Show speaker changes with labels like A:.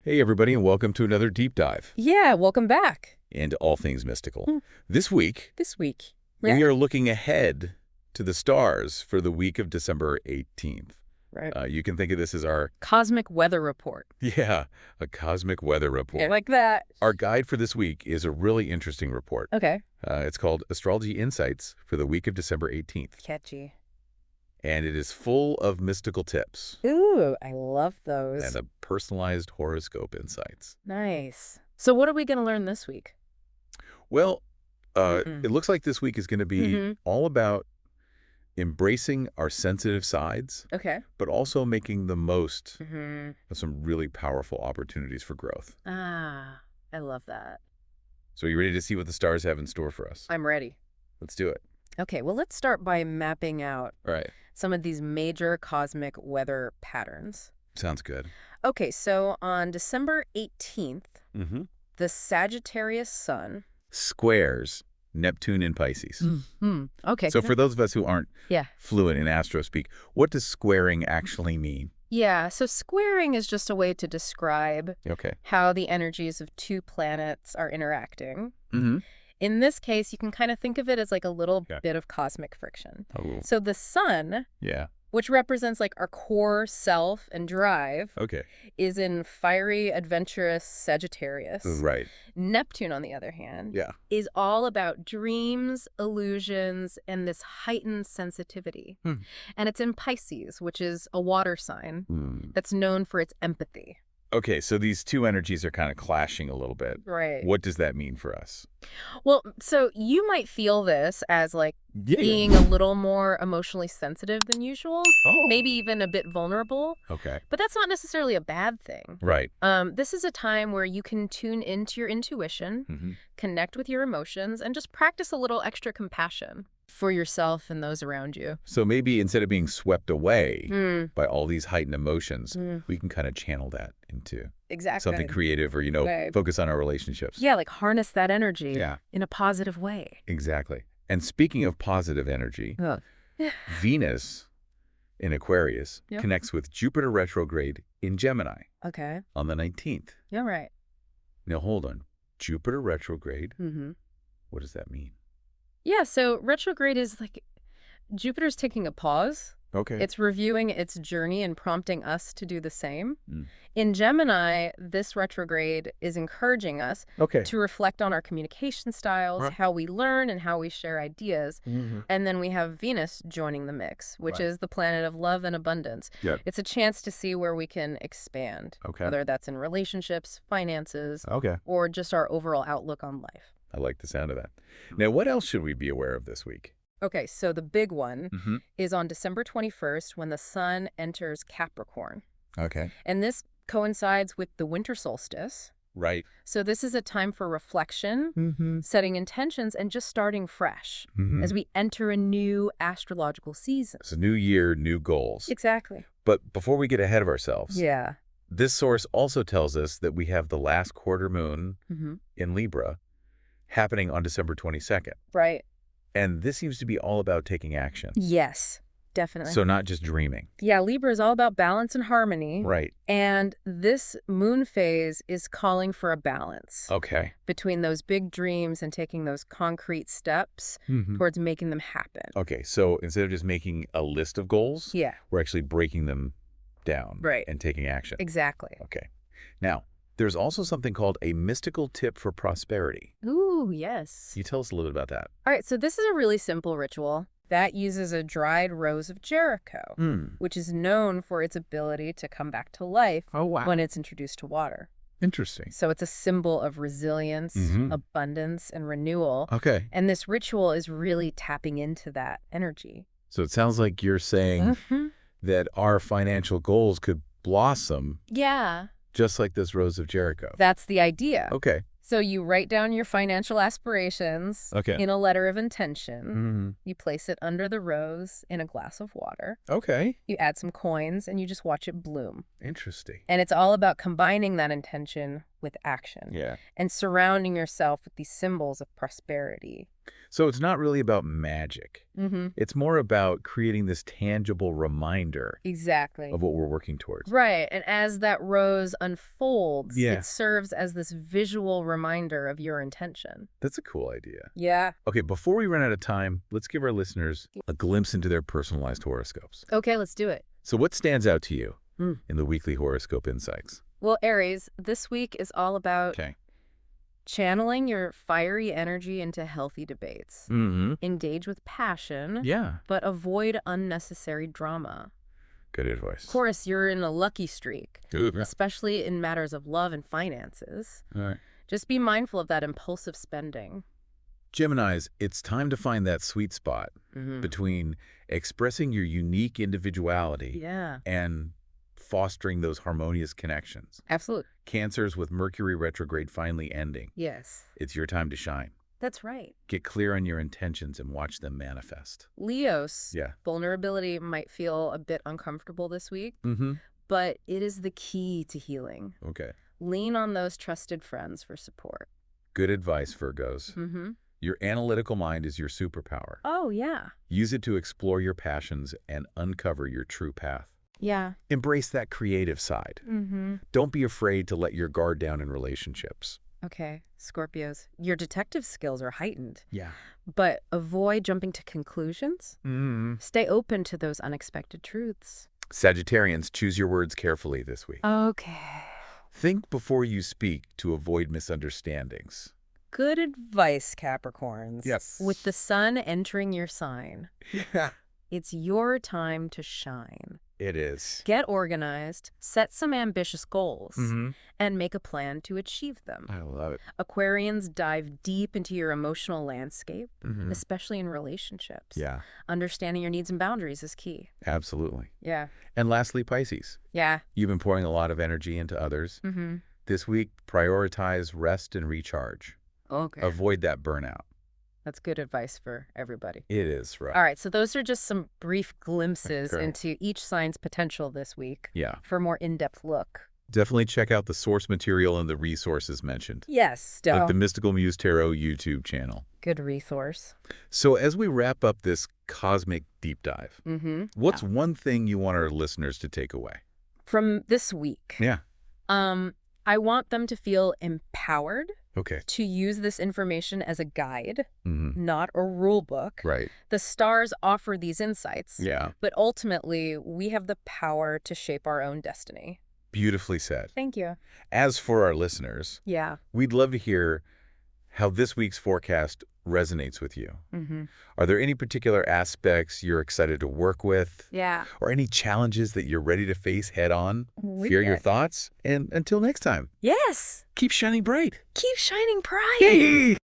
A: Hey, everybody, and welcome to another deep dive
B: Yeah, welcome back.
A: into all things mystical. This week,
B: This week.
A: we are looking ahead to the stars for the week of December 18th.
B: Right.
A: You can think of this as our,
B: Cosmic weather report.
A: a cosmic weather report.
B: Yeah, like that.
A: Our guide for this week is a really interesting report.
B: Okay.
A: It's called Astrology Insights for the week of December 18th.
B: Catchy.
A: And it is full of mystical tips
B: Ooh, I love those.
A: and a personalized horoscope insights.
B: Nice. So what are we going to learn this week?
A: Well, it looks like this week is going to be all about embracing our sensitive sides,
B: Okay.
A: but also making the most of some really powerful opportunities for growth.
B: Ah, I love that.
A: So are you ready to see what the stars have in store for us?
B: I'm ready.
A: Let's do it.
B: Okay, well, let's start by mapping out
A: All right.
B: some of these major cosmic weather patterns.
A: Sounds good.
B: Okay, so on December 18th,
A: Mm-hmm.
B: the Sagittarius Sun.
A: Squares, Neptune in Pisces.
B: Okay.
A: So for those of us who aren't
B: Yeah.
A: fluent in astro speak, what does squaring actually mean?
B: Yeah, so squaring is just a way to describe
A: Okay.
B: how the energies of two planets are interacting.
A: Mm-hmm.
B: In this case, you can kind of think of it as like a little bit of cosmic friction.
A: Oh,
B: So the sun,
A: yeah.
B: which represents like our core self and drive,
A: Okay.
B: is in fiery, adventurous Sagittarius.
A: Right.
B: Neptune, on the other hand,
A: Yeah.
B: is all about dreams, illusions, and this heightened sensitivity. And it's in Pisces, which is a water sign that's known for its empathy.
A: Okay, so these two energies are kind of clashing a little bit.
B: Right.
A: What does that mean for us?
B: Well, so you might feel this as like
A: Yeah.
B: being a little more emotionally sensitive than usual,
A: Oh.
B: maybe even a bit vulnerable,
A: Okay.
B: but that's not necessarily a bad thing.
A: Right.
B: This is a time where you can tune into your intuition, connect with your emotions, and just practice a little extra compassion for yourself and those around you.
A: So maybe instead of being swept away by all these heightened emotions, we can kind of channel that into
B: Exactly.
A: something creative or,
B: Right.
A: focus on our relationships.
B: Yeah, like harness that energy
A: Yeah.
B: in a positive way.
A: Exactly. And speaking of positive energy, Venus in Aquarius connects with Jupiter retrograde in Gemini
B: Okay.
A: on the 19th.
B: You're right.
A: Now, hold on. Jupiter retrograde,
B: Mm-hmm.
A: what does that mean?
B: Yeah, so retrograde is like Jupiter's taking a pause.
A: Okay.
B: It's reviewing its journey and prompting us to do the same. In Gemini, this retrograde is encouraging us to reflect on our communication styles, how we learn and how we share ideas. And then we have Venus joining the mix, which is the planet of love and abundance.
A: Yep.
B: It's a chance to see where we can expand, whether that's in relationships, finances, or just our overall outlook on life.
A: I like the sound of that. Now, what else should we be aware of this week?
B: Okay, so the big one is on December 21st when the sun enters Capricorn.
A: Okay.
B: And this coincides with the winter solstice.
A: Right.
B: So this is a time for reflection, setting intentions, and just starting fresh as we enter a new astrological season.
A: It's a new year, new goals.
B: Exactly.
A: But before we get ahead of ourselves,
B: Yeah.
A: this source also tells us that we have the last quarter moon in Libra happening on December 22nd.
B: Right.
A: And this seems to be all about taking action.
B: Yes, definitely.
A: So not just dreaming.
B: Yeah, Libra is all about balance and harmony.
A: Right.
B: And this moon phase is calling for a balance
A: Okay.
B: between those big dreams and taking those concrete steps towards making them happen.
A: Okay, so instead of just making a list of goals,
B: Yeah.
A: we're actually breaking them down
B: Right.
A: and taking action.
B: Exactly.
A: Okay. Now, there's also something called a mystical tip for prosperity.
B: Ooh, yes.
A: Can you tell us a little bit about that?
B: All right, so this is a really simple ritual that uses a dried rose of Jericho, which is known for its ability to come back to life when it's introduced to water.
A: Interesting.
B: So it's a symbol of resilience, abundance, and renewal.
A: Okay.
B: And this ritual is really tapping into that energy.
A: So it sounds like you're saying that our financial goals could blossom
B: Yeah.
A: just like this rose of Jericho.
B: That's the idea.
A: Okay.
B: So you write down your financial aspirations in a letter of intention. You place it under the rose in a glass of water.
A: Okay.
B: You add some coins and you just watch it bloom.
A: Interesting.
B: And it's all about combining that intention with action.
A: Yeah.
B: And surrounding yourself with these symbols of prosperity.
A: So it's not really about magic.
B: Mm-hmm.
A: It's more about creating this tangible reminder
B: Exactly.
A: of what we're working towards.
B: Right. And as that rose unfolds,
A: Yeah.
B: it serves as this visual reminder of your intention.
A: That's a cool idea.
B: Yeah.
A: Okay, before we run out of time, let's give our listeners a glimpse into their personalized horoscopes.
B: Okay, let's do it.
A: So what stands out to you in the weekly horoscope insights?
B: Well, Aries, this week is all about
A: Okay.
B: channeling your fiery energy into healthy debates.
A: Mm-hmm.
B: Engage with passion,
A: Yeah.
B: but avoid unnecessary drama.
A: Good advice.
B: Of course, you're in a lucky streak,
A: Ooh, yeah.
B: especially in matters of love and finances.
A: All right.
B: Just be mindful of that impulsive spending.
A: Geminis, it's time to find that sweet spot between expressing your unique individuality and fostering those harmonious connections.
B: Absolutely.
A: Cancers, with Mercury retrograde finally ending.
B: Yes.
A: It's your time to shine.
B: That's right.
A: Get clear on your intentions and watch them manifest.
B: Leos.
A: Yeah.
B: Vulnerability might feel a bit uncomfortable this week, but it is the key to healing.
A: Okay.
B: Lean on those trusted friends for support.
A: Good advice, Virgos. Your analytical mind is your superpower.
B: Oh, yeah.
A: Use it to explore your passions and uncover your true path.
B: Yeah.
A: Embrace that creative side. Don't be afraid to let your guard down in relationships.
B: Okay, Scorpios, your detective skills are heightened.
A: Yeah.
B: But avoid jumping to conclusions. Stay open to those unexpected truths.
A: Sagittarians, choose your words carefully this week.
B: Okay.
A: Think before you speak to avoid misunderstandings.
B: Good advice, Capricorns.
A: Yes.
B: With the sun entering your sign,
A: Yeah.
B: it's your time to shine.
A: It is.
B: Get organized, set some ambitious goals, and make a plan to achieve them.
A: I love it.
B: Aquarians, dive deep into your emotional landscape, especially in relationships.
A: Yeah.
B: Understanding your needs and boundaries is key.
A: Absolutely.
B: Yeah.
A: And lastly, Pisces.
B: Yeah.
A: You've been pouring a lot of energy into others. This week, prioritize rest and recharge.
B: Okay.
A: Avoid that burnout.
B: That's good advice for everybody.
A: It is, right?
B: All right, so those are just some brief glimpses into each sign's potential this week.
A: Yeah.
B: For a more in-depth look.
A: Definitely check out the source material and the resources mentioned.
B: Yes,
A: Like the Mystical Muse Tarot YouTube channel.
B: Good resource.
A: So as we wrap up this cosmic deep dive, what's one thing you want our listeners to take away?
B: From this week.
A: Yeah.
B: I want them to feel empowered.
A: Okay.
B: To use this information as a guide, not a rule book.
A: Right.
B: The stars offer these insights.
A: Yeah.
B: But ultimately, we have the power to shape our own destiny.
A: Beautifully said.
B: Thank you.
A: As for our listeners, we'd love to hear how this week's forecast resonates with you. Are there any particular aspects you're excited to work with?
B: Yeah.
A: Or any challenges that you're ready to face head on? Share your thoughts. And until next time.
B: Yes.
A: Keep shining bright.
B: Keep shining bright.
A: Hey.